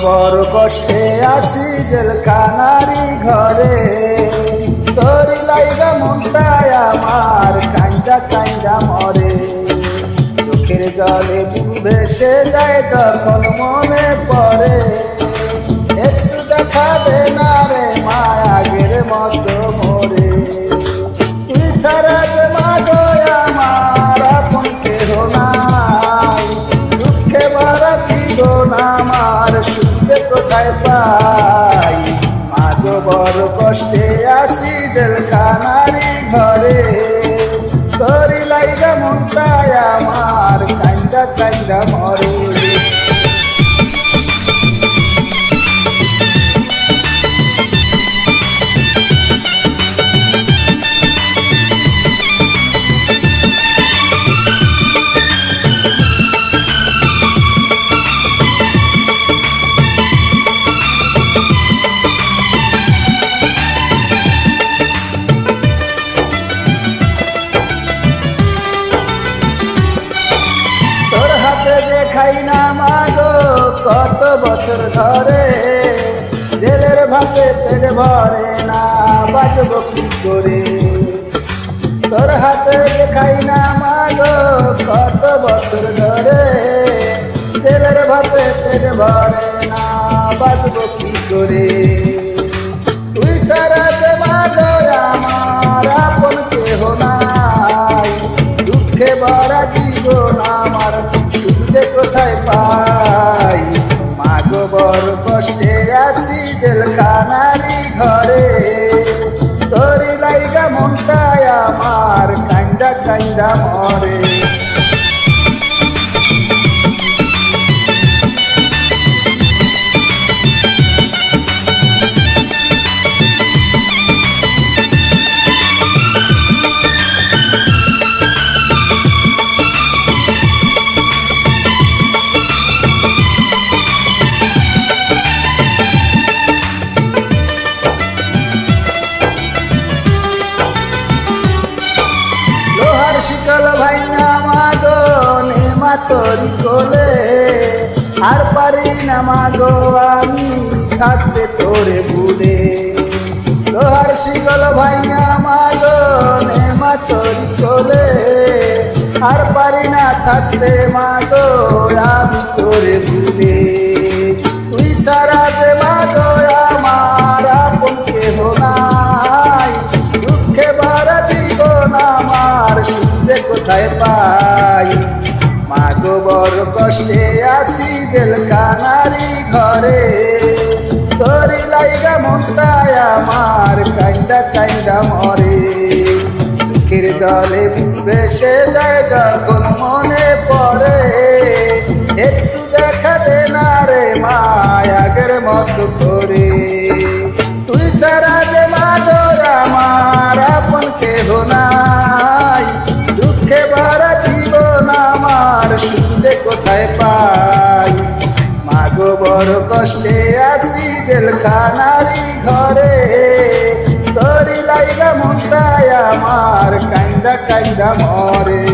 বড় কষ্টে আছি জেলখানারি ঘরে, তোরি লাইগা মনটায় আমার কান্দা কান্দা মরে। চোখের জলে বুক ভেসে যায় যখন মনে পড়ে, একটু দেখা দে না রে মায় আগের মতো মরে। তুই ছাড়া যে মাগো আমার আপন কেহ নাই, দুঃখে ভরা জীবন আমার সুখে কোথায় পাই। মাগো বড় কষ্টে আছি জেলখানারি ঘরে, তোরি লাইগা মনটায় আমার কান্দা কান্দা মরে। খাই না মাগো কত বছর ধরে, জেলের ভাতে পেট ভরে না বাঁচব কি করে। তোর হাতে যে খাই না মাগো কত বছর ধরে, জেলের ভাতে পেট ভরে না বাঁচব কি করে। তুই ছাড়া যে মাগো আমার আপন কেহ নাই, দুঃখে ভরা জীবন আমার সুখে কোথায় পাই। মাগো বড় কষ্টে আছি জেলখানারি ঘরে, তোরি লাইগা মনটায় আমার কান্দা কান্দা মরে। শিকল ভাইনা মাগো নেমা তোরি কোলে, আর পারি না মাগো আমি থাকতে তোরে ভুলে। লোহার শিকল ভাইনা মাগো নেমা তোরি কোলে, আর পারি না থাকতে মাগো আমি তোরে ভুলে। তুই ছাড়া যে মাগো আমার আপন কেহ নাই, দুঃখে ভরা জীবন আমার সুখে কোথায় পাই। মাগো বড় কষ্টে আছি জেলখানারি ঘরে, তোরি লাইগা মনটায় আমার কান্দা কান্দা মরে। চোখের জলে ভেসে যায় যখন মনে পড়ে, একটু দেখা দে না রে মায় আগের মতো করে। তুই ছাড়া যে মাগো আমার আপন কেহ নাই, দুঃখে ভরা জীবন আমার সুখে কোথায় পাই। মাগো বড় কষ্টে আছি জেলখানারি ঘরে, তোরি লাইগা মনটায় আমার কান্দা কান্দা মরে।